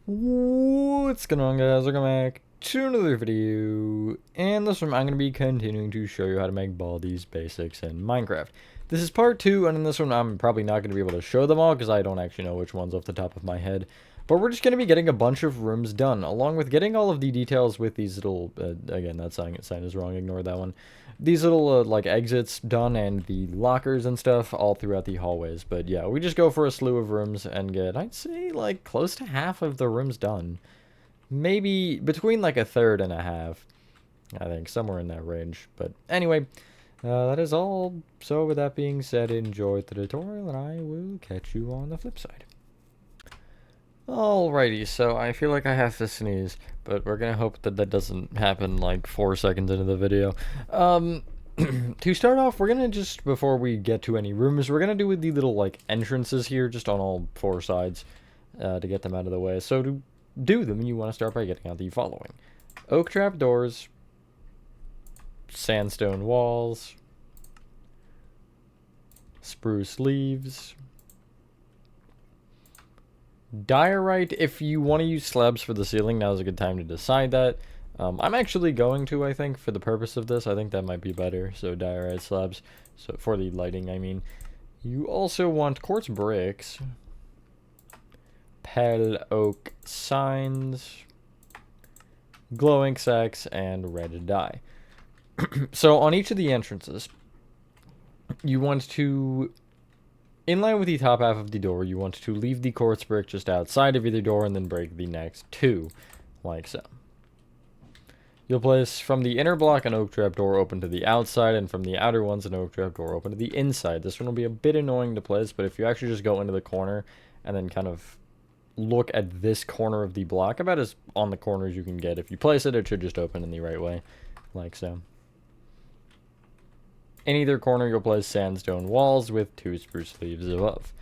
What's going on, guys? Welcome back to another video. And this one I'm going to be continuing to show you how to make Baldi's basics in Minecraft. This is part 2, and in this one I'm probably not going to be able to show them all because I don't actually know which ones off the top of my head. But we're just going to be getting a bunch of rooms done, along with getting all of the details with these little, again, that sign is wrong, ignore that one. These little, like, exits done and the lockers and stuff all throughout the hallways. But yeah, we just go for a slew of rooms and get, I'd say, like, close to half of the rooms done. Maybe between, like, a third and a half. I think, somewhere in that range. But anyway, that is all. So with that being said, enjoy the tutorial, and I will catch you on the flip side. Alrighty, so I feel like I have to sneeze, but we're gonna hope that that doesn't happen like 4 seconds into the video. To start off, we're gonna just, before we get to any rooms, we're gonna do with the little like entrances here, just on all 4 sides, to get them out of the way. So to do them, you want to start by getting out the following: oak trap doors, sandstone walls, spruce leaves, diorite. If you want to use slabs for the ceiling, now's a good time to decide that. I'm actually going to, I think, for the purpose of this, I think that might be better. So diorite slabs, so for the lighting, I mean. You also want quartz bricks, pale oak signs, glow ink sacks, and red dye. So on each of the entrances, you want to, in line with the top half of the door, you want to leave the quartz brick just outside of either door and then break the next 2, like so. You'll place from the inner block an oak trap door open to the outside, and from the outer ones an oak trap door open to the inside. This one will be a bit annoying to place, but if you actually just go into the corner and then kind of look at this corner of the block, about as on the corner as you can get, if you place it, it should just open in the right way, like so. In either corner, you'll place sandstone walls with 2 spruce leaves above.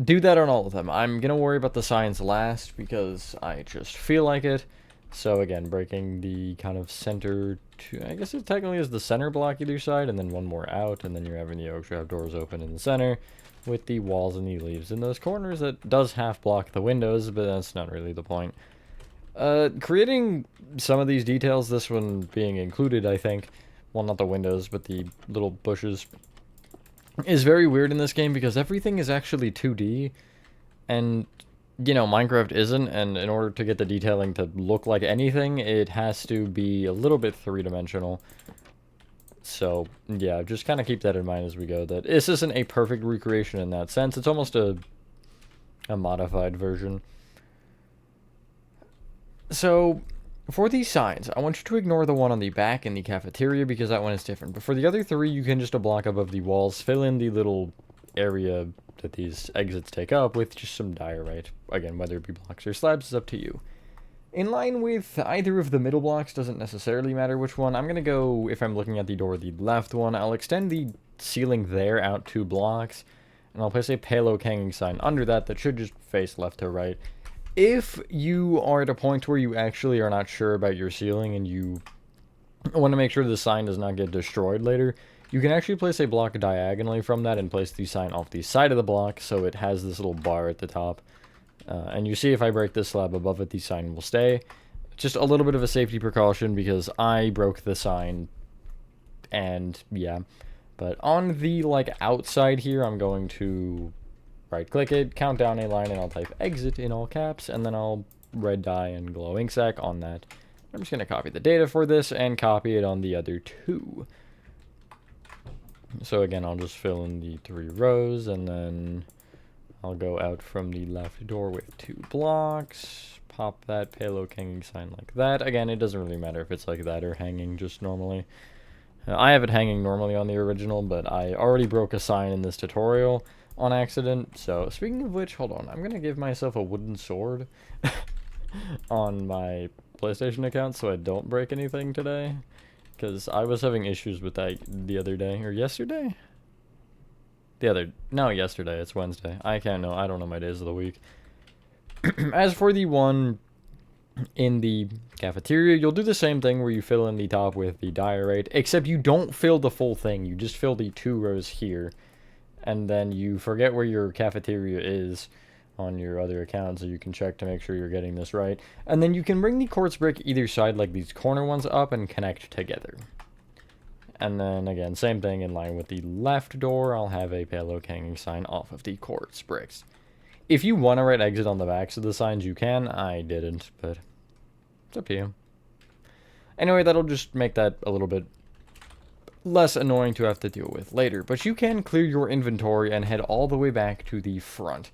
Do that on all of them. I'm going to worry about the signs last because I just feel like it. So again, breaking the kind of center, I guess it technically is the center block either side, and then one more out, and then you're having the oak trap doors open in the center with the walls and the leaves in those corners. That does half block the windows, but that's not really the point. Creating some of these details, this one being included, I think, well, not the windows, but the little bushes, is very weird in this game because everything is actually 2D, and, you know, Minecraft isn't, and in order to get the detailing to look like anything, it has to be a little bit 3-dimensional. So, yeah, just kind of keep that in mind as we go, that this isn't a perfect recreation in that sense. It's almost a modified version. So, for these signs, I want you to ignore the one on the back in the cafeteria because that one is different. But for the other 3, you can just a block above the walls, fill in the little area that these exits take up with just some diorite. Again, whether it be blocks or slabs is up to you. In line with either of the middle blocks, doesn't necessarily matter which one. I'm going to go, if I'm looking at the door, the left one. I'll extend the ceiling there out 2 blocks, and I'll place a pale oak hanging sign under that should just face left to right. If you are at a point where you actually are not sure about your ceiling and you want to make sure the sign does not get destroyed later, you can actually place a block diagonally from that and place the sign off the side of the block so it has this little bar at the top. And you see if I break this slab above it, the sign will stay. Just a little bit of a safety precaution because I broke the sign, and yeah. But on the like outside here, I'm going to right click it, count down a line, and I'll type exit in all caps, and then I'll red dye and glow ink sac on that. I'm just going to copy the data for this and copy it on the other 2. So again, I'll just fill in the 3 rows, and then I'll go out from the left door with 2 blocks, pop that pale oak hanging sign like that. Again, it doesn't really matter if it's like that or hanging just normally. I have it hanging normally on the original, but I already broke a sign in this tutorial on accident. So speaking of which, hold on, I'm gonna give myself a wooden sword on my PlayStation account so I don't break anything today, because I was having issues with that the other day, or yesterday? No, yesterday. It's Wednesday. I don't know my days of the week. As for the one in the cafeteria, you'll do the same thing where you fill in the top with the diorite, except you don't fill the full thing. You just fill the 2 rows here, and then you forget where your cafeteria is, on your other account so you can check to make sure you're getting this right. And then you can bring the quartz brick either side, like these corner ones, up and connect together. And then again, same thing in line with the left door, I'll have a pale oak hanging sign off of the quartz bricks. If you want to write exit on the backs of the signs, you can. I didn't, but it's up to you. Anyway, that'll just make that a little bit less annoying to have to deal with later. But you can clear your inventory and head all the way back to the front.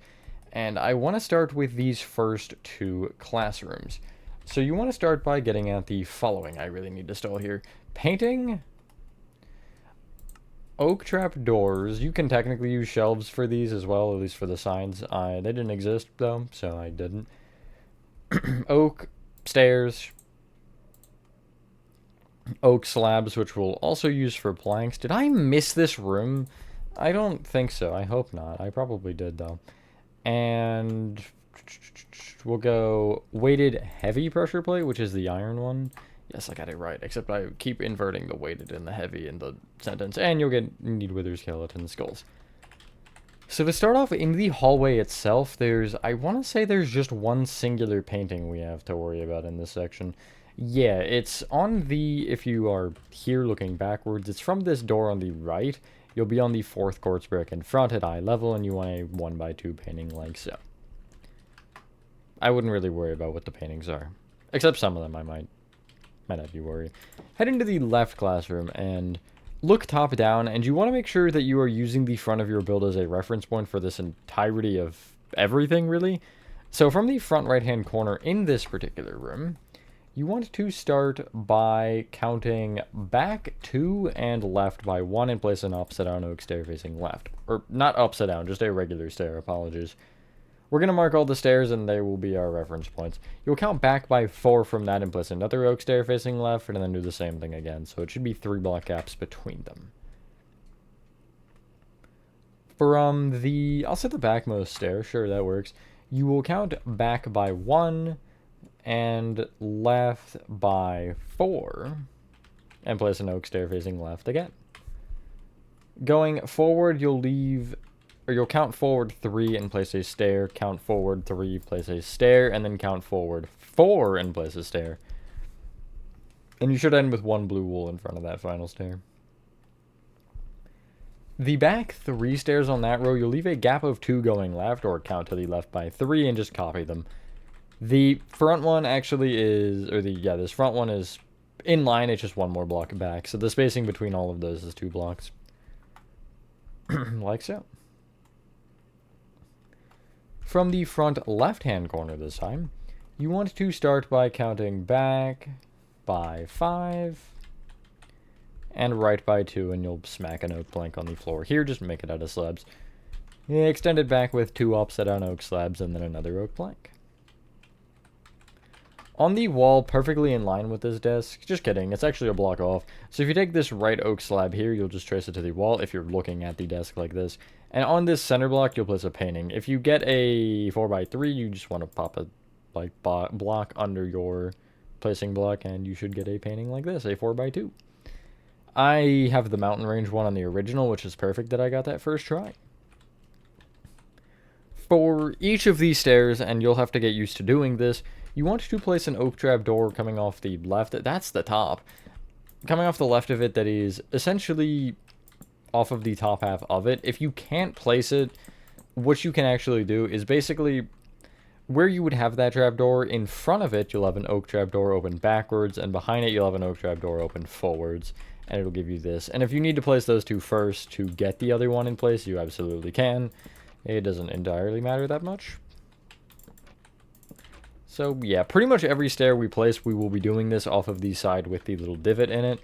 And I want to start with these first two classrooms. So you want to start by getting at the following. I really need to stall here. Painting oak trap doors. You can technically use shelves for these as well, at least for the signs. They didn't exist though, so I didn't. Oak stairs. Oak slabs, which we'll also use for planks. Did I miss this room? I don't think so. I hope not. I probably did though. And we'll go weighted heavy pressure plate, which is the iron one. Yes, I got it right, except I keep inverting the weighted and the heavy in the sentence, and you'll need wither skeleton skulls. So to start off, in the hallway itself, I want to say there's just one singular painting we have to worry about in this section. Yeah, it's on if you are here looking backwards, it's from this door on the right. You'll be on the 4th quartz brick in front at eye level, and you want a 1x2 painting like so. I wouldn't really worry about what the paintings are, except some of them I might not be worried. Head into the left classroom and look top down, and you want to make sure that you are using the front of your build as a reference point for this entirety of everything, really. So from the front right-hand corner in this particular room, you want to start by counting back 2 and left by 1 and place an upside down oak stair facing left. Or not upside down, just a regular stair, apologies. We're going to mark all the stairs, and they will be our reference points. You'll count back by 4 from that and place another oak stair facing left, and then do the same thing again. So it should be 3 block gaps between them. From I'll say the backmost stair, sure, that works. You will count back by 1 and left by 4, and place an oak stair facing left again. Going forward, you'll count forward 3 and place a stair, count forward 3, place a stair, and then count forward 4 and place a stair. And you should end with 1 blue wool in front of that final stair. The back 3 stairs on that row, you'll leave a gap of 2 going left, or count to the left by 3 and just copy them. The front one actually is, this front one is in line, it's just 1 more block back. So the spacing between all of those is 2 blocks. Like so. From the front left-hand corner this time, you want to start by counting back by 5 and right by 2, and you'll smack an oak plank on the floor here. Just make it out of slabs. Extend it back with 2 upside down oak slabs and then another oak plank. On the wall, perfectly in line with this desk, just kidding, it's actually a block off. So if you take this right oak slab here, you'll just trace it to the wall if you're looking at the desk like this. And on this center block, you'll place a painting. If you get a 4x3, you just want to pop a block under your placing block, and you should get a painting like this, a 4x2. I have the mountain range one on the original, which is perfect that I got that first try. For each of these stairs, and you'll have to get used to doing this, you want to place an oak trap door coming off the left. That's the top. Coming off the left of it, that is essentially off of the top half of it. If you can't place it, what you can actually do is basically where you would have that trap door, in front of it, you'll have an oak trap door open backwards, and behind it, you'll have an oak trap door open forwards, and it'll give you this. And if you need to place those 2 first to get the other one in place, you absolutely can. It doesn't entirely matter that much. So yeah, pretty much every stair we place, we will be doing this off of the side with the little divot in it.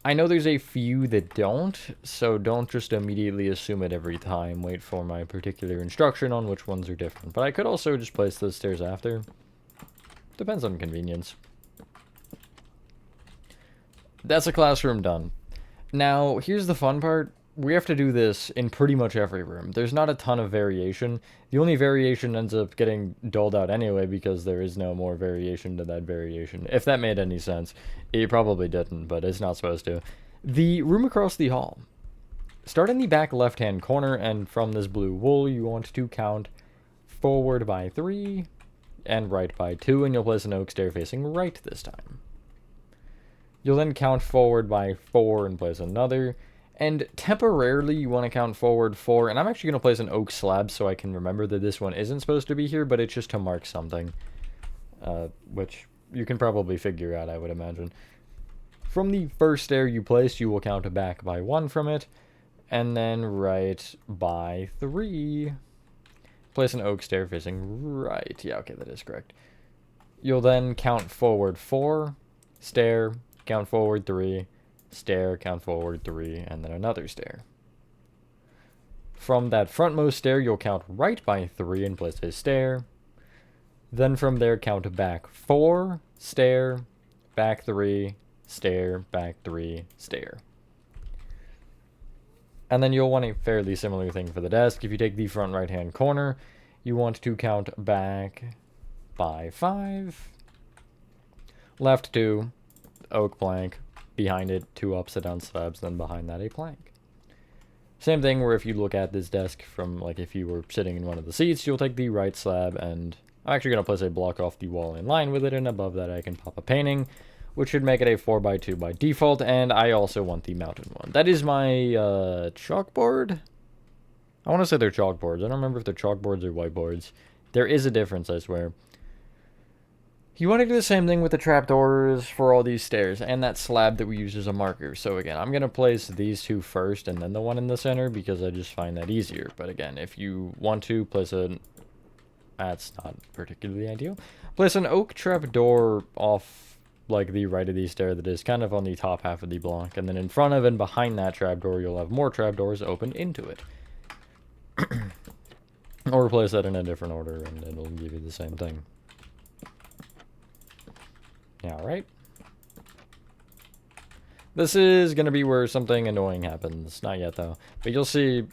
I know there's a few that don't, so don't just immediately assume it every time. Wait for my particular instruction on which ones are different. But I could also just place those stairs after. Depends on convenience. That's a classroom done. Now, here's the fun part. We have to do this in pretty much every room. There's not a ton of variation. The only variation ends up getting dulled out anyway because there is no more variation to that variation. If that made any sense. It probably didn't, but it's not supposed to. The room across the hall. Start in the back left-hand corner, and from this blue wool, you want to count forward by 3, and right by 2, and you'll place an oak stair facing right this time. You'll then count forward by 4 and place another, and temporarily you want to count forward 4, and I'm actually going to place an oak slab so I can remember that this one isn't supposed to be here, but it's just to mark something, which you can probably figure out, I would imagine. From the first stair you place, you will count back by 1 from it, and then right by 3. Place an oak stair facing right. Yeah, okay, that is correct. You'll then count forward 4, stair, count forward 3, stair, count forward 3, and then another stair. From that frontmost stair, you'll count right by 3 and place a stair. Then from there, count back 4, stair, back 3, stair, back 3, stair. And then you'll want a fairly similar thing for the desk. If you take the front right-hand corner, you want to count back by 5, left 2, oak plank, behind it 2 upside down slabs, then behind that a plank. Same thing where if you look at this desk from, like, if you were sitting in one of the seats, you'll take the right slab, and I'm actually going to place a block off the wall in line with it, and above that I can pop a painting, which should make it a 4x2 by default, and I also want the mountain one. That is my chalkboard? I want to say they're chalkboards. I don't remember if they're chalkboards or whiteboards. There is a difference, I swear. You want to do the same thing with the trapdoors for all these stairs, and that slab that we use as a marker. So again, I'm going to place these 2 first, and then the one in the center, because I just find that easier. But again, if you want to place a... That's not particularly ideal. Place an oak trapdoor off, like, the right of the stair that is kind of on the top half of the block, and then in front of and behind that trapdoor, you'll have more trapdoors open into it. Or place that in a different order, and it'll give you the same thing. Yeah, right? This is going to be where something annoying happens. Not yet, though. But you'll see...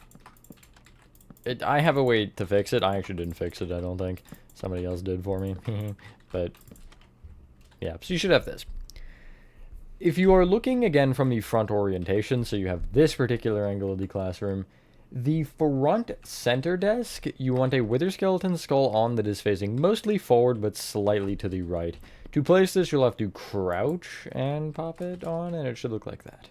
I have a way to fix it. I actually didn't fix it, I don't think. Somebody else did for me. But, yeah. So you should have this. If you are looking, again, from the front orientation, so you have this particular angle of the classroom, the front center desk, you want a wither skeleton skull on that is facing mostly forward, but slightly to the right. To place this, you'll have to crouch and pop it on, and it should look like that.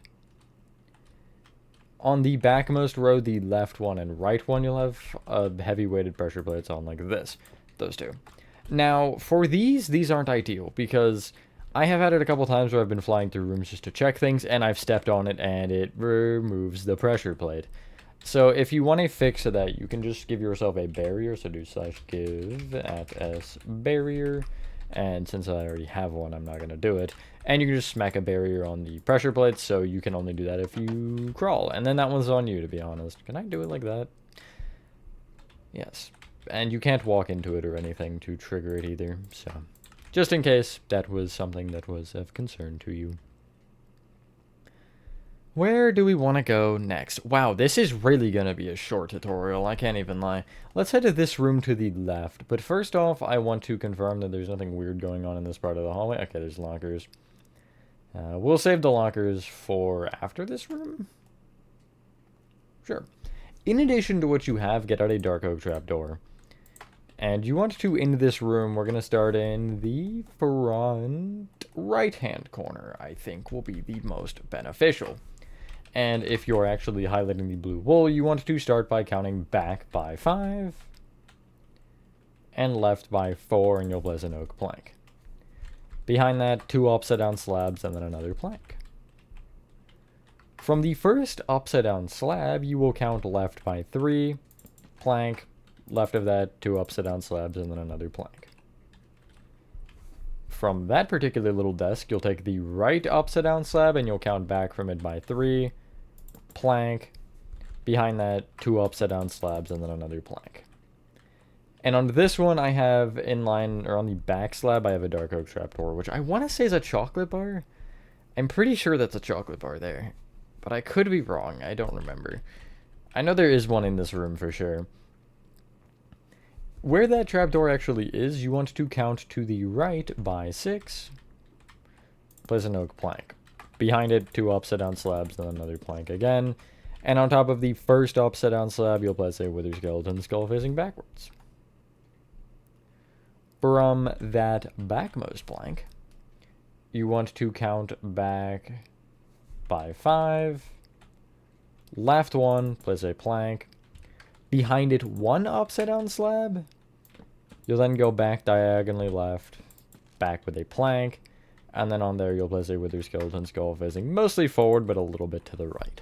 On the backmost row, the left one and right one, you'll have heavy-weighted pressure plates on like this. Those 2. Now, for these aren't ideal, because I have had it a couple times where I've been flying through rooms just to check things, and I've stepped on it, and it removes the pressure plate. So if you want a fix of that, you can just give yourself a barrier, so do /give @s barrier. And since I already have one, I'm not going to do it. And you can just smack a barrier on the pressure plates, so you can only do that if you crawl. And then that one's on you, to be honest. Can I do it like that? Yes. And you can't walk into it or anything to trigger it either. So, just in case that was something that was of concern to you. Where do we want to go next? Wow, this is really going to be a short tutorial, I can't even lie. Let's head to this room to the left, but first off, I want to confirm that there's nothing weird going on in this part of the hallway. Okay, there's lockers. We'll save the lockers for after this room? Sure. In addition to what you have, get out a dark oak trapdoor. And you want to, in this room, we're going to start in the front right-hand corner, I think will be the most beneficial. And if you're actually highlighting the blue wool, you want to start by counting back by 5 and left by 4, and you'll place an oak plank. Behind that, 2 upside down slabs and then another plank. From the first upside down slab, you will count left by 3, plank, left of that, 2 upside down slabs and then another plank. From that particular little desk, you'll take the right upside down slab and you'll count back from it by 3, plank, behind that 2 upside down slabs and then another plank. And on this one I have in line, or on the back slab, I have a dark oak trapdoor, which I want to say is a chocolate bar. I'm pretty sure that's a chocolate bar there, but I could be wrong. I don't remember. I know there is one in this room for sure. Where that trapdoor actually is, you want to count to the right by 6. Place an oak plank. Behind it, 2 upside down slabs, then another plank again. And on top of the first upside down slab, you'll place a wither skeleton skull facing backwards. From that backmost blank, you want to count back by 5. Left 1, place a plank. Behind it, 1 upside down slab. You'll then go back diagonally left, back with a plank, and then on there you'll place a wither skeleton skull facing mostly forward, but a little bit to the right.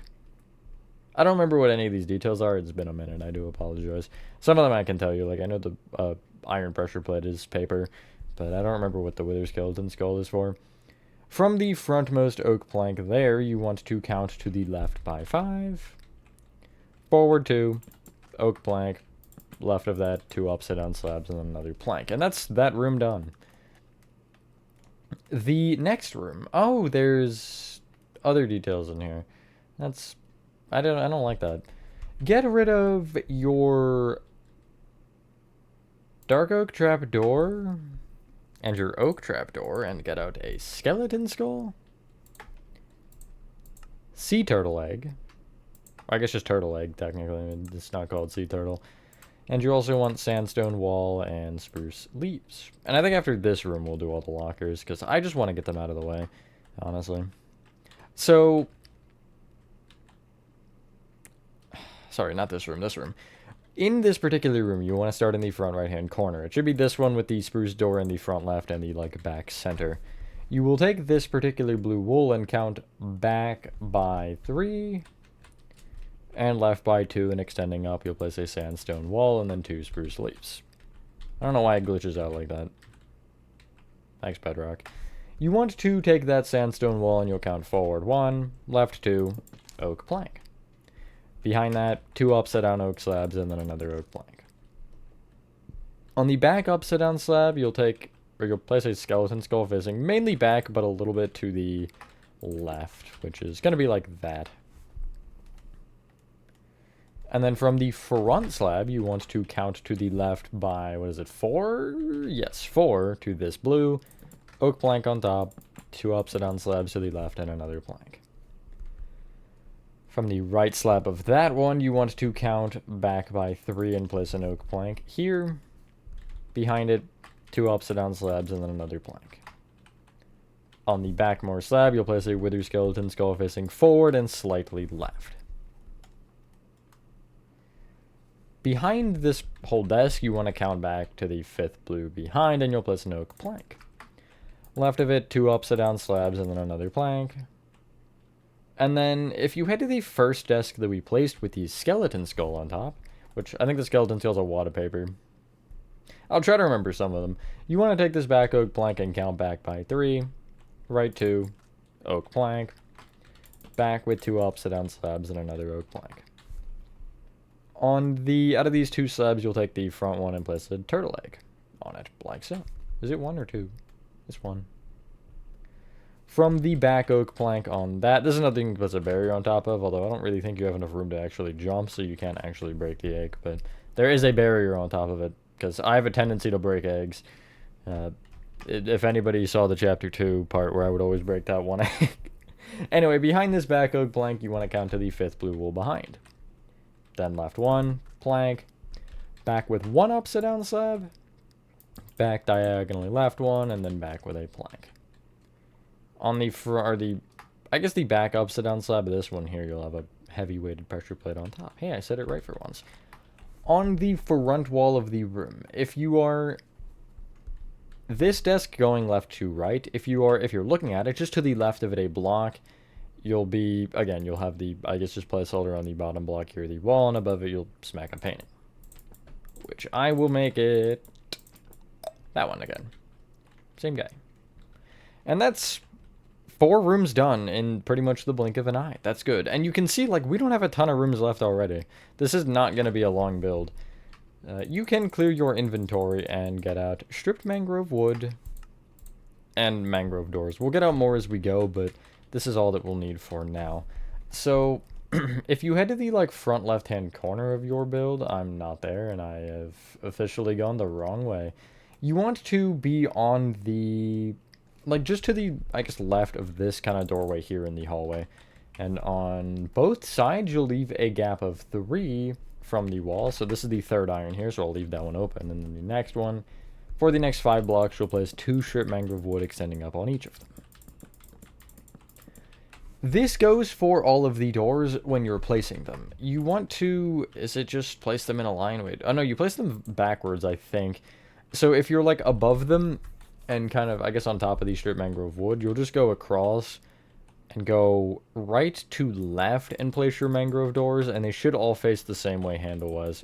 I don't remember what any of these details are. It's been a minute. I do apologize. Some of them I can tell you. Like, I know the iron pressure plate is paper, but I don't remember what the wither skeleton skull is for. From the frontmost oak plank there, you want to count to the left by 5. Forward 2, oak plank. Left of that, 2 upside down slabs, and then another plank. And that's that room done. The next room. Oh, there's other details in here. That's... I don't like that. Get rid of your dark oak trapdoor and your oak trapdoor and get out a skeleton skull. Sea turtle egg. I guess just turtle egg, technically. It's not called sea turtle. And you also want sandstone wall and spruce leaves. And I think after this room we'll do all the lockers, because I just want to get them out of the way, honestly. So... Sorry, not this room, this room. In this particular room, you want to start in the front right-hand corner. It should be this one with the spruce door in the front left and the, like, back center. You will take this particular blue wool and count back by 3... and left by 2, and extending up, you'll place a sandstone wall and then 2 spruce leaves. I don't know why it glitches out like that. Thanks, Bedrock. You want to take that sandstone wall and you'll count forward 1, left 2, oak plank. Behind that, 2 upside down oak slabs and then another oak plank. On the back upside down slab, you'll place a skeleton skull facing mainly back, but a little bit to the left, which is going to be like that. And then from the front slab, you want to count to the left by, what is it, 4? Yes, 4 to this blue. Oak plank on top, 2 upside down slabs to the left, and another plank. From the right slab of that one, you want to count back by 3 and place an oak plank here. Behind it, 2 upside down slabs, and then another plank. On the back more slab, you'll place a wither skeleton skull facing forward and slightly left. Behind this whole desk, you want to count back to the 5th blue behind, and you'll place an oak plank. Left of it, 2 upside down slabs, and then another plank. And then, if you head to the first desk that we placed with the skeleton skull on top, which I think the skeleton skull's a wad of paper. I'll try to remember some of them. You want to take this back oak plank and count back by 3. Right 2, oak plank. Back with 2 upside down slabs and another oak plank. Out of these 2 slabs, you'll take the front one and place a turtle egg on it, like so. Is it 1 or 2? It's 1. From the back oak plank on that, this is nothing you can place a barrier on top of, although I don't really think you have enough room to actually jump, so you can't actually break the egg, but there is a barrier on top of it, because I have a tendency to break eggs. If anybody saw the chapter 2 part where I would always break that one egg. Anyway, behind this back oak plank, you want to count to the 5th blue wool behind. Then left 1, plank, back with 1 upside down slab, back diagonally left 1, and then back with a plank. On the front, or I guess the back upside down slab of this one here, you'll have a heavy weighted pressure plate on top. Hey, I said it right for once. On the front wall of the room, if you are this desk going left to right, if you're looking at it, just to the left of it a block, you'll have the, I guess, just placeholder on the bottom block here, the wall, and above it you'll smack a painting. Which I will make it that one again. Same guy. And that's 4 rooms done in pretty much the blink of an eye. That's good. And you can see, like, we don't have a ton of rooms left already. This is not going to be a long build. You can clear your inventory and get out stripped mangrove wood and mangrove doors. We'll get out more as we go, but this is all that we'll need for now. So, if you head to the, like, front left-hand corner of your build, I'm not there, and I have officially gone the wrong way. You want to be on the, like, just to the, I guess, left of this kind of doorway here in the hallway. And on both sides, you'll leave a gap of 3 from the wall. So this is the 3rd iron here, so I'll leave that one open. And then the next one, For the next 5 blocks, you'll place 2 strip mangrove wood extending up on each of them. This goes for all of the doors when you're placing them. You want to, is it just place them in a line? Wait, oh no, you place them backwards, I think. So if you're like above them and kind of, I guess on top of the strip mangrove wood, you'll just go across and go right to left and place your mangrove doors, and they should all face the same way handle-wise.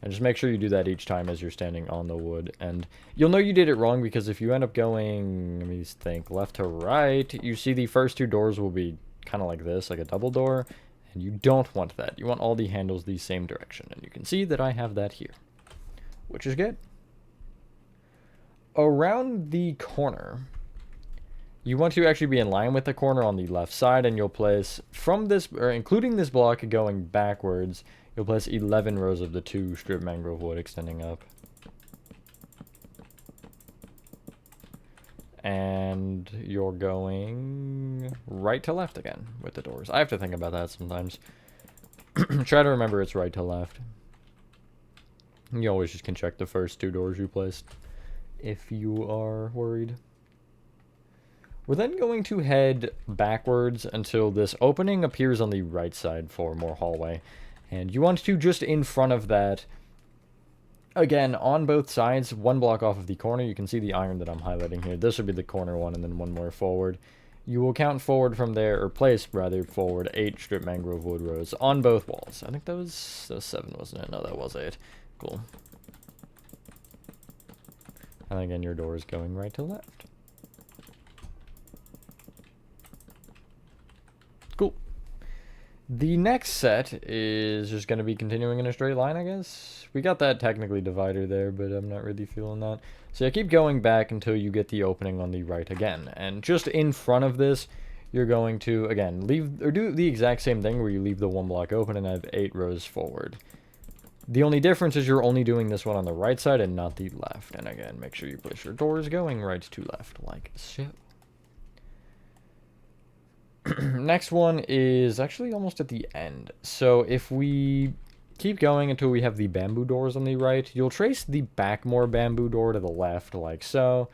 And just make sure you do that each time as you're standing on the wood. And you'll know you did it wrong because if you end up going, let me think, left to right, you see the first 2 doors will be kind of like this, like a double door, and you don't want that. You want all the handles the same direction, and you can see that I have that here, which is good. Around the corner, you want to actually be in line with the corner on the left side, and you'll place from this, or including this block going backwards, you'll place 11 rows of the 2 strip mangrove wood extending up. And you're going right to left again with the doors. I have to think about that sometimes. Try to remember it's right to left. You always just can check the first 2 doors you placed if you are worried. We're then going to head backwards until this opening appears on the right side for more hallway. And you want to just in front of that, again, on both sides, 1 block off of the corner, you can see the iron that I'm highlighting here. This would be the corner one, and then 1 more forward. You will count forward from there, or place, rather, forward 8 strip mangrove wood rows on both walls. I think that was 7, wasn't it? No, that was 8. Cool. And again, your door is going right to left. Cool. The next set is just going to be continuing in a straight line, I guess. We got that technically divider there, but I'm not really feeling that. So yeah, keep going back until you get the opening on the right again. And just in front of this, you're going to, again, leave, or do the exact same thing where you leave the 1 block open and have 8 rows forward. The only difference is you're only doing this one on the right side and not the left. And again, make sure you place your doors going right to left, like so. Next one is actually almost at the end. So if we keep going until we have the bamboo doors on the right, you'll trace the backmore bamboo door to the left, like so.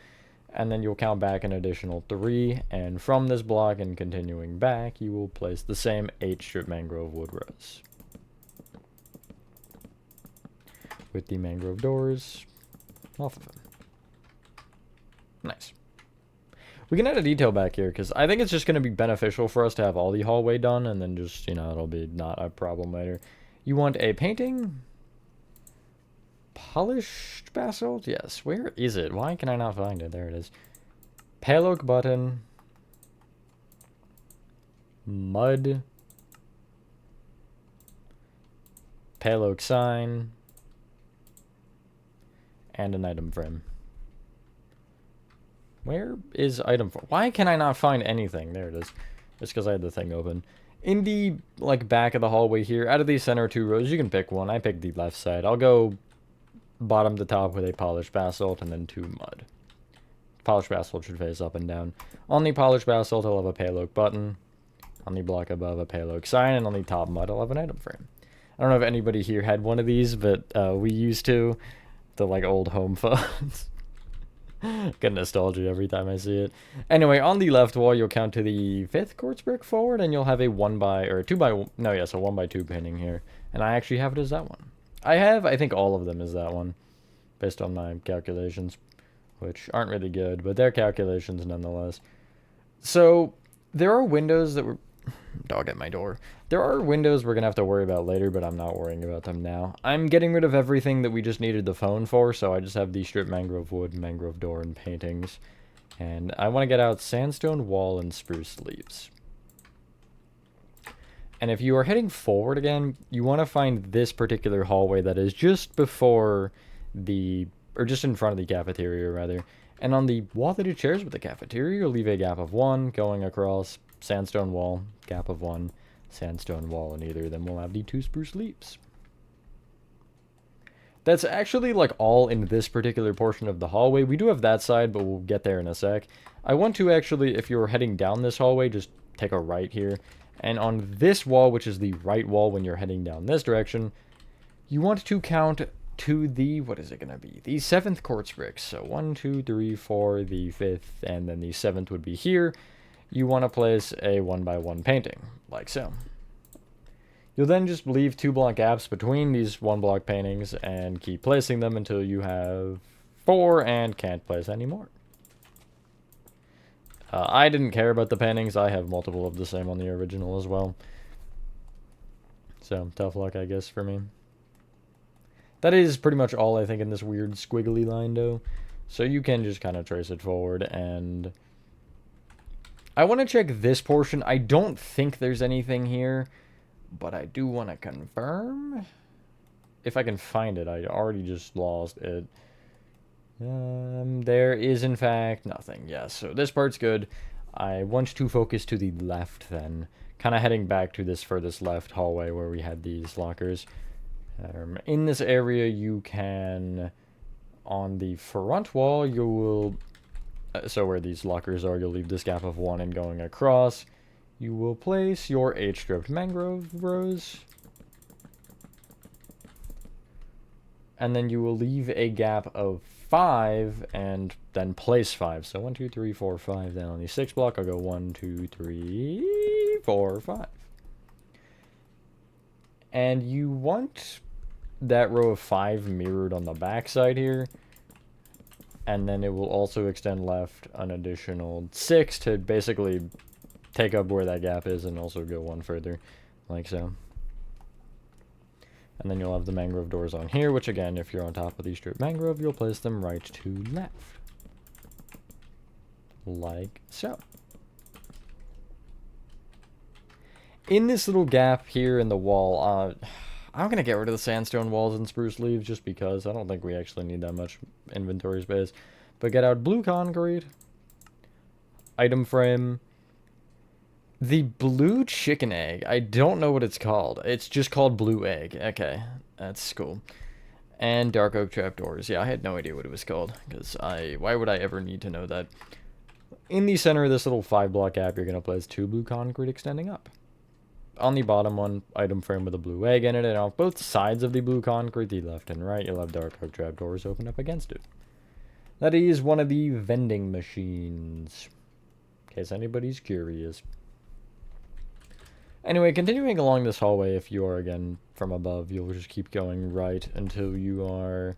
And then you'll count back an additional 3. And from this block and continuing back, you will place the same 8 strip mangrove wood rows. With the mangrove doors off of them. Nice. We can add a detail back here, because I think it's just going to be beneficial for us to have all the hallway done, and then just, you know, it'll be not a problem later. You want a painting? Polished basalt? Yes. Where is it? Why can I not find it? There it is. Pale oak button. Mud. Pale oak sign. And an item frame. Where is item 4? Why can I not find anything? There it is. Just because I had the thing open. In the, like, back of the hallway here, out of these center 2 rows, you can pick one. I picked the left side. I'll go bottom to top with a polished basalt and then 2 mud. Polished basalt should face up and down. On the polished basalt, I'll have a pale oak button. On the block above, a pale oak sign. And on the top mud, I'll have an item frame. I don't know if anybody here had one of these, but we used to. The, like, old home phones. Get nostalgia every time I see it. Anyway, on the left wall, you'll count to the 5th quartz brick forward, and you'll have a 1 by, or 2 by, no, yes, a 1 by 2 painting here. And I actually have it as that one. I think all of them is that one, based on my calculations, which aren't really good, but they're calculations nonetheless. So, there are windows that were, dog at my door. There are windows we're going to have to worry about later, but I'm not worrying about them now. I'm getting rid of everything that we just needed the phone for, so I just have the strip mangrove wood, mangrove door, and paintings. And I want to get out sandstone wall and spruce leaves. And if you are heading forward again, you want to find this particular hallway that is just before the, or just in front of the cafeteria, rather. And on the wall that it shares with the cafeteria, you'll leave a gap of 1 going across, sandstone wall, gap of 1, sandstone wall, and either of them will have the 2 spruce leaves. That's actually like all in this particular portion of the hallway. We do have that side, but we'll get there in a sec. I want to actually, if you're heading down this hallway, just take a right here. And on this wall, which is the right wall when you're heading down this direction, you want to count to the, what is it going to be? The 7th quartz bricks. So 1, 2, 3, 4, the 5th, and then the 7th would be here. You want to place a 1x1 painting, like so. You'll then just leave 2 block gaps between these 1 block paintings and keep placing them until you have 4 and can't place any more. I didn't care about the paintings. I have multiple of the same on the original as well. So, tough luck, I guess, for me. That is pretty much all, I think, in this weird squiggly line, though. So you can just kind of trace it forward, and I want to check this portion. I don't think there's anything here, but I do want to confirm. If I can find it, I already just lost it. There is, in fact, nothing. Yes, so this part's good. I want to focus to the left, then. Kind of heading back to this furthest left hallway where we had these lockers. In this area, you can, on the front wall, you will, so where these lockers are, you'll leave this gap of 1 and going across. You will place your 8-stripped mangrove rows. And then you will leave a gap of 5 and then place 5. So 1, 2, 3, 4, 5. Then on the 6th block, I'll go 1, 2, 3, 4, 5. And you want that row of 5 mirrored on the back side here. And then it will also extend left an additional 6 to basically take up where that gap is and also go 1 further, like so. And then you'll have the mangrove doors on here, which again, if you're on top of the strip mangrove, you'll place them right to left. Like so. In this little gap here in the wall, I'm going to get rid of the sandstone walls and spruce leaves just because I don't think we actually need that much inventory space. But get out blue concrete, item frame, the blue chicken egg. I don't know what it's called. It's just called blue egg. Okay, that's cool. And dark oak trapdoors. Yeah, I had no idea what it was called because why would I ever need to know that? In the center of this little 5-block gap, you're going to place 2 blue concrete extending up. On the bottom one, item frame with a blue egg in it, and on both sides of the blue concrete, the left and right, you'll have dark oak trapdoors open up against it. That is one of the vending machines, in case anybody's curious. Anyway, continuing along this hallway, if you are, again, from above, you'll just keep going right until you are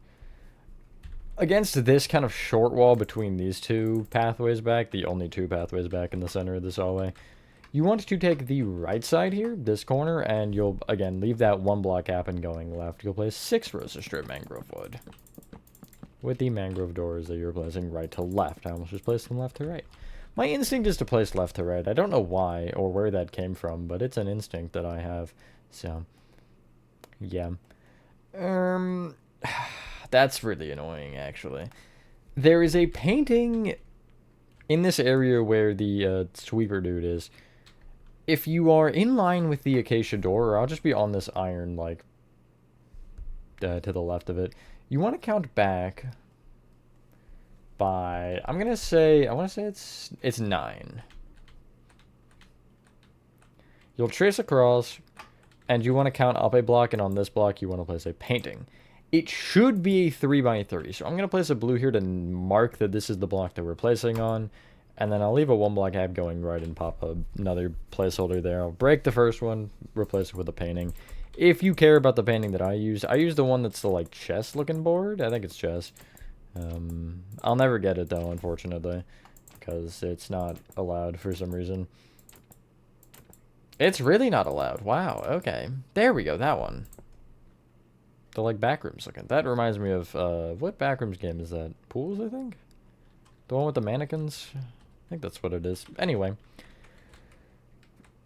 against this kind of short wall between these 2 pathways back, the only 2 pathways back in the center of this hallway. You want to take the right side here, this corner, and you'll, again, leave that 1-block gap and going left. You'll place 6 rows of strip mangrove wood with the mangrove doors that you're placing right to left. I almost just placed them left to right. My instinct is to place left to right. I don't know why or where that came from, but it's an instinct that I have. So, yeah. That's really annoying, actually. There is a painting in this area where the sweeper dude is. If you are in line with the acacia door, or I'll just be on this iron, like, to the left of it, you want to count back by, I want to say it's 9. You'll trace across, and you want to count up a block, and on this block you want to place a painting. It should be a 3x3, so I'm going to place a blue here to mark that this is the block that we're placing on, and then I'll leave a 1-block gap going right and pop another placeholder there. I'll break the first one, replace it with a painting. If you care about the painting that I use the one that's the, like, chess looking board. I think it's chess. I'll never get it, though, unfortunately, because it's not allowed for some reason. It's really not allowed. Wow, okay. There we go, that one. The, like, backrooms looking. That reminds me of, what backrooms game is that? Pools, I think? The one with the mannequins? I think that's what it is. Anyway.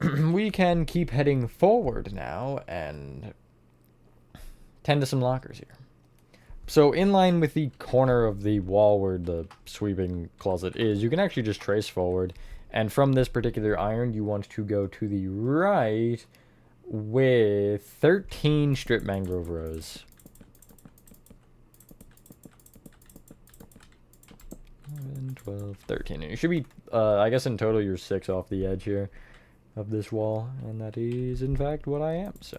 We can keep heading forward now and tend to some lockers here. So in line with the corner of the wall where the sweeping closet is, you can actually just trace forward. And from this particular iron, you want to go to the right with 13 strip mangrove rows. 11, 12, 13. And you should be, I guess in total, you're 6 off the edge here of this wall. And that is, in fact, what I am, so.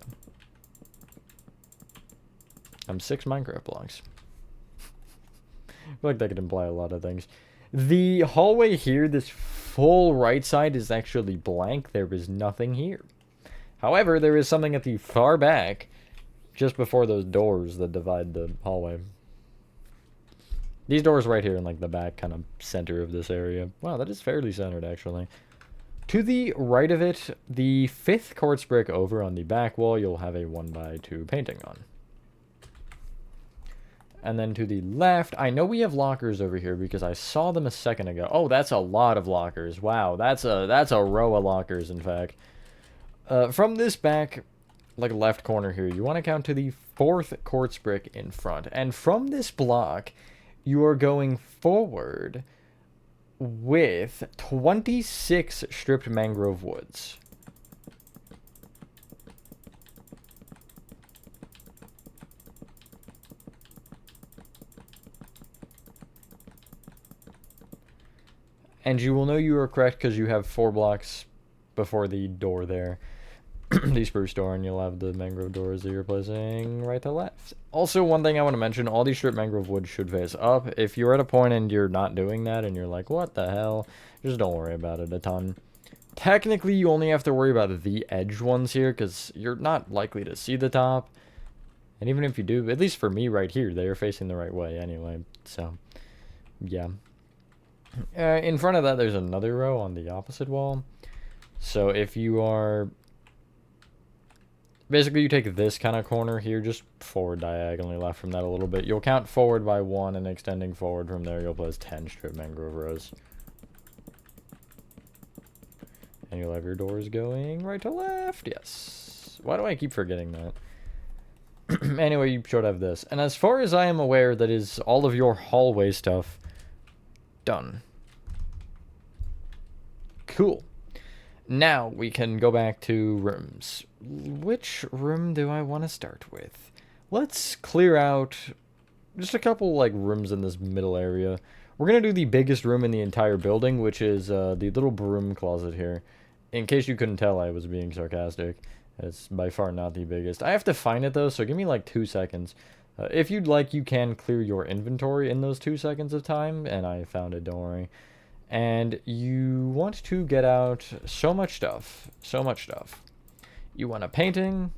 6 Minecraft blocks. I feel like that could imply a lot of things. The hallway here, this full right side is actually blank. There is nothing here. However, there is something at the far back, just before those doors that divide the hallway. These doors right here in like the back kind of center of this area. Wow, that is fairly centered actually. To the right of it, the 5th quartz brick over on the back wall, you'll have a 1x2 painting on. And then to the left, I know we have lockers over here because I saw them a second ago. Oh, that's a lot of lockers. Wow, that's a row of lockers, in fact. From this back, like left corner here, you want to count to the 4th quartz brick in front. And from this block, you are going forward with 26 stripped mangrove woods. And you will know you are correct because you have 4 blocks before the door there. The spruce door, and you'll have the mangrove doors that you're placing right to left. Also, one thing I want to mention, all these stripped mangrove woods should face up. If you're at a point and you're not doing that and you're like, what the hell? Just don't worry about it a ton. Technically, you only have to worry about the edge ones here because you're not likely to see the top. And even if you do, at least for me right here, they are facing the right way anyway. So, yeah. In front of that, there's another row on the opposite wall. So if you are... Basically, you take this kind of corner here, just forward diagonally left from that a little bit. You'll count forward by 1, and extending forward from there, you'll place 10 strip mangrove rows. And you'll have your doors going right to left. Yes. Why do I keep forgetting that? Anyway, you should have this. And as far as I am aware, that is all of your hallway stuff done. Cool. Now we can go back to rooms. Which room do I want to start with? Let's clear out just a couple like rooms in this middle area. We're going to do the biggest room in the entire building, which is the little broom closet here. In case you couldn't tell, I was being sarcastic. It's by far not the biggest. I have to find it though, so give me like 2 seconds. If you'd like, you can clear your inventory in those 2 seconds of time, and I found it, don't worry. And you want to get out so much stuff. So much stuff. You want a painting,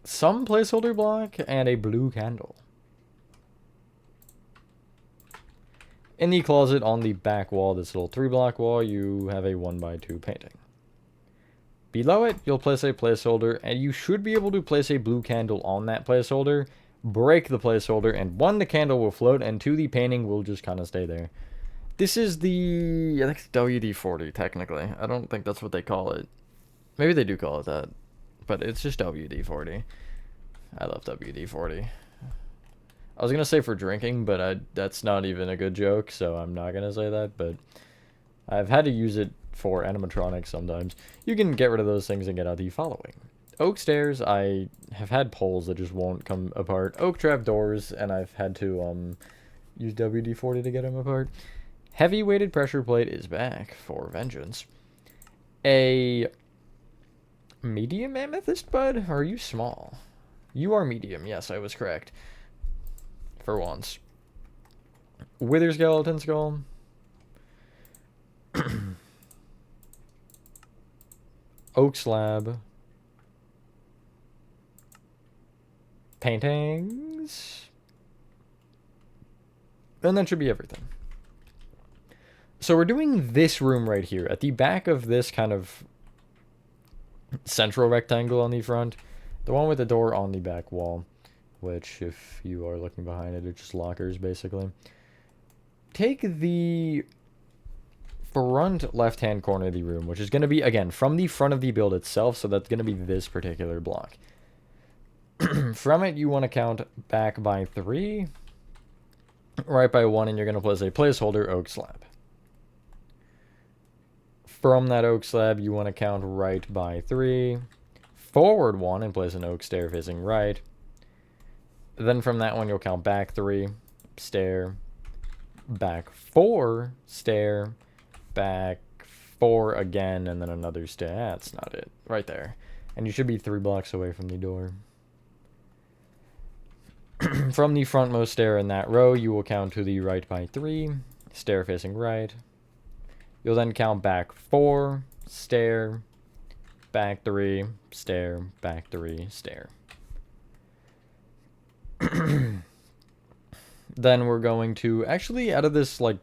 some placeholder block, and a blue candle. In the closet on the back wall, this little 3-block wall, you have a 1x2 painting. Below it, you'll place a placeholder, and you should be able to place a blue candle on that placeholder, break the placeholder, and 1, the candle will float, and 2, the painting will just kind of stay there. This is the, I think it's WD-40, technically. I don't think that's what they call it. Maybe they do call it that, but it's just WD-40. I love WD-40. I was going to say for drinking, but that's not even a good joke, so I'm not going to say that, but I've had to use it for animatronics sometimes. You can get rid of those things and get out the following. Oak stairs, I have had poles that just won't come apart. Oak trap doors, and I've had to use WD-40 to get them apart. Heavy weighted pressure plate is back for vengeance. A medium amethyst bud? Or are you small? You are medium. Yes, I was correct. For once. Wither skeleton skull. Oak slab. Paintings. And that should be everything. So we're doing this room right here at the back of this kind of central rectangle on the front. The one with the door on the back wall, which if you are looking behind it, it's just lockers basically. Take the front left-hand corner of the room, which is going to be, again, from the front of the build itself, so that's going to be this particular block. From it, you want to count back by 3, right by 1, and you're going to place a placeholder oak slab. From that oak slab, you want to count right by 3, forward 1, and place an oak stair facing right. Then from that one, you'll count back 3, stair, back 4, stair, back 4 again, and then another stair. That's not it. Right there. And you should be 3 blocks away from the door. From the frontmost stair in that row, you will count to the right by 3, stair facing right. You'll then count back 4, stair, back 3, stair, back 3, stair. Then we're going to, actually, out of this, like,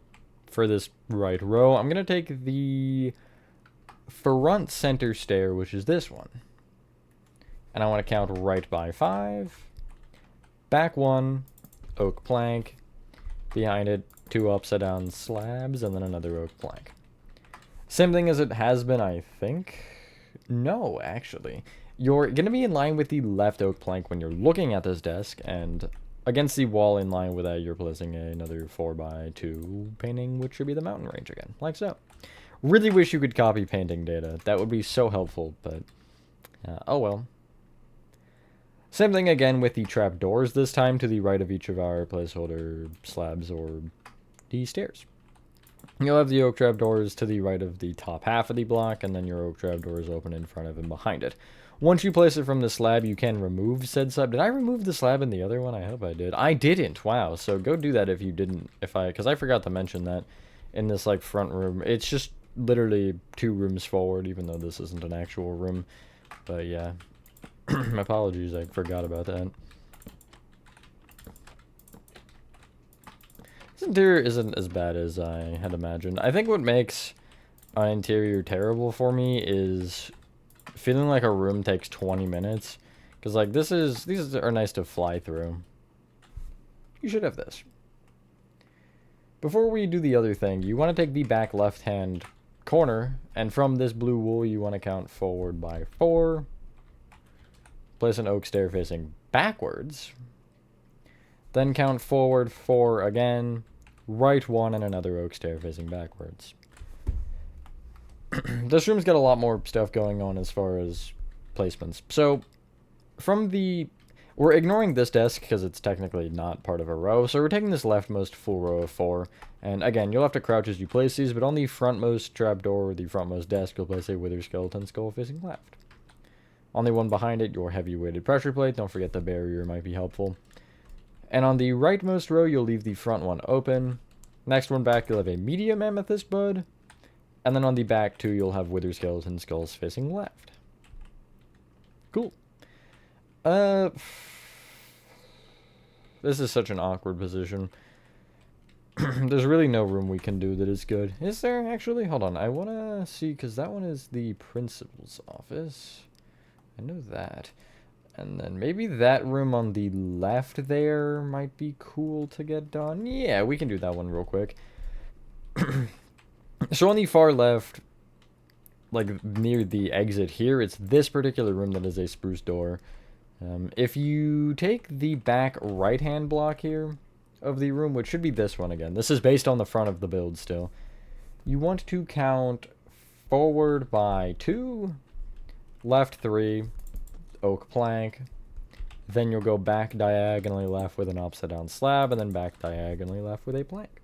for this right row, I'm going to take the front center stair, which is this one. And I want to count right by 5, back 1, oak plank, behind it 2 upside down slabs, and then another oak plank. Same thing as it has been, I think. No, actually. You're going to be in line with the left oak plank when you're looking at this desk, and against the wall in line with that, you're placing another 4x2 painting, which should be the mountain range again, like so. Really wish you could copy painting data. That would be so helpful, but oh well. Same thing again with the trapdoors, this time to the right of each of our placeholder slabs or the stairs. You'll have the oak trapdoors to the right of the top half of the block, and then your oak trapdoors open in front of and behind it. Once you place it from the slab, you can remove said slab. Did I remove the slab in the other one? I hope I did. I didn't. Wow. So go do that if you didn't. Because I forgot to mention that in this like front room. It's just literally 2 rooms forward, even though this isn't an actual room. But yeah. Apologies, I forgot about that. This interior isn't as bad as I had imagined. I think what makes an interior terrible for me is feeling like a room takes 20 minutes. Because, like, these are nice to fly through. You should have this. Before we do the other thing, you want to take the back left-hand corner, and from this blue wool, you want to count forward by 4. Place an oak stair facing backwards. Then count forward 4 again, right 1, and another oak stair facing backwards. This room's got a lot more stuff going on as far as placements. So, we're ignoring this desk because it's technically not part of a row. So we're taking this leftmost full row of 4. And again, you'll have to crouch as you place these, but on the frontmost trapdoor or the frontmost desk, you'll place a wither skeleton skull facing left. On the one behind it, your heavy-weighted pressure plate. Don't forget the barrier might be helpful. And on the rightmost row, you'll leave the front one open. Next one back, you'll have a medium amethyst bud. And then on the back, too, you'll have wither skeleton skulls facing left. Cool. This is such an awkward position. There's really no room we can do that is good. Is there, actually? Hold on, I want to see, because that one is the principal's office. I know that. And then maybe that room on the left there might be cool to get done. Yeah, we can do that one real quick. So on the far left, like near the exit here, it's this particular room that is a spruce door. If you take the back right-hand block here of the room, which should be this one again. This is based on the front of the build still. You want to count forward by 2, left 3, oak plank, then you'll go back diagonally left with an upside down slab, and then back diagonally left with a plank.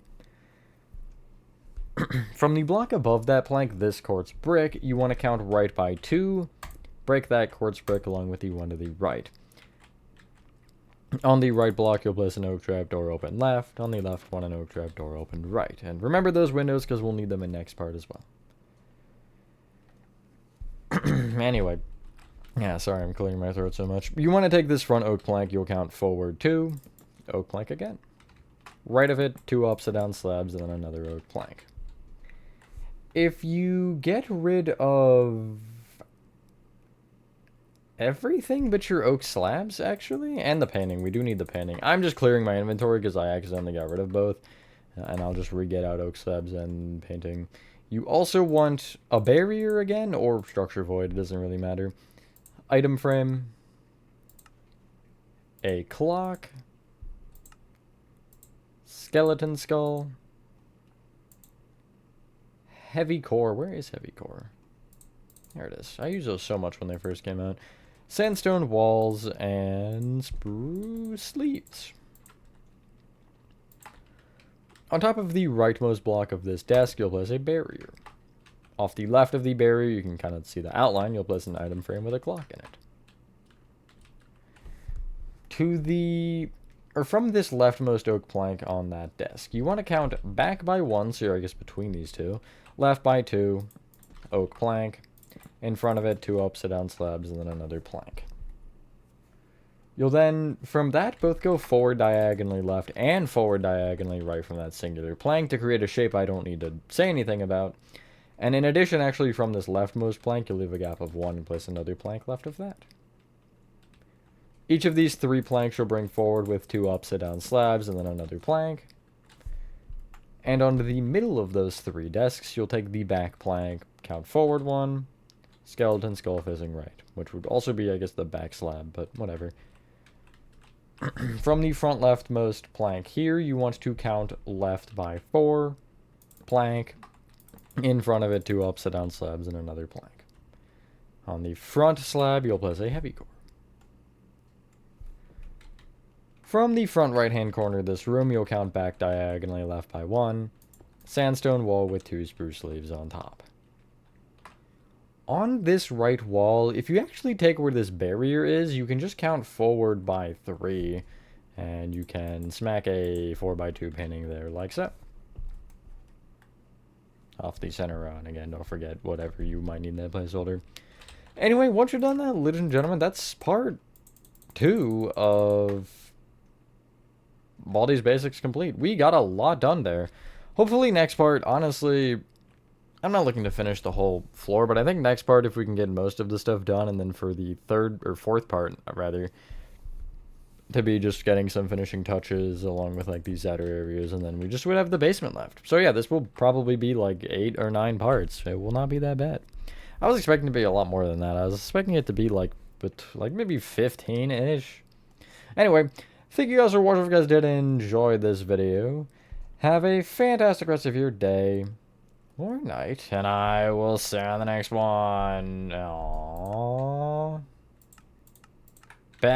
From the block above that plank, this quartz brick, you want to count right by 2, break that quartz brick along with the one to the right. On the right block, you'll place an oak trapdoor open left, on the left one an oak trapdoor open right. And remember those windows because we'll need them in next part as well. Anyway. Yeah, sorry, I'm clearing my throat so much. You want to take this front oak plank, you'll count forward 2, oak plank again. Right of it, 2 upside down slabs, and then another oak plank. If you get rid of everything but your oak slabs, actually, and the painting, we do need the painting. I'm just clearing my inventory because I accidentally got rid of both, and I'll just re-get out oak slabs and painting. You also want a barrier again, or structure void, it doesn't really matter. Item frame, a clock, skeleton skull, heavy core. Where is heavy core? There it is. I used those so much when they first came out. Sandstone walls and spruce sleeves. On top of the rightmost block of this desk, you'll place a barrier. Off the left of the barrier, you can kind of see the outline. You'll place an item frame with a clock in it. To the or from this leftmost oak plank on that desk, you want to count back by 1, so you're, I guess, between these two, left by 2, oak plank, in front of it 2 upside down slabs, and then another plank. You'll then, from that, both go forward diagonally left and forward diagonally right from that singular plank to create a shape I don't need to say anything about. And in addition, actually, from this leftmost plank, you'll leave a gap of 1 and place another plank left of that. Each of these 3 planks you'll bring forward with 2 upside down slabs and then another plank. And onto the middle of those 3 desks, you'll take the back plank, count forward 1, skeleton skull facing right, which would also be, I guess, the back slab, but whatever. From the front leftmost plank here, you want to count left by 4, plank, in front of it 2 upside down slabs and another plank. On the front slab, you'll place a heavy core. From the front right-hand corner of this room, you'll count back diagonally left by 1, sandstone wall with 2 spruce leaves on top. On this right wall, if you actually take where this barrier is, you can just count forward by 3, and you can smack a 4x2 painting there like so. Off the center row, and again, don't forget whatever you might need in that placeholder. Anyway, once you're done that, ladies and gentlemen, that's part 2 of Baldi's Basics complete. We got a lot done there. Hopefully next part, honestly, I'm not looking to finish the whole floor, but I think next part, if we can get most of the stuff done, and then for the 3rd or 4th part, rather, to be just getting some finishing touches along with like these outer areas, and then we just would have the basement left. So yeah, this will probably be like 8 or 9 parts. It will not be that bad. I was expecting to be a lot more than that. I was expecting it to be like maybe 15-ish. Anyway, thank you guys for watching. If you guys did enjoy this video, have a fantastic rest of your day or night, and I will see you on the next one. Aww. Bye.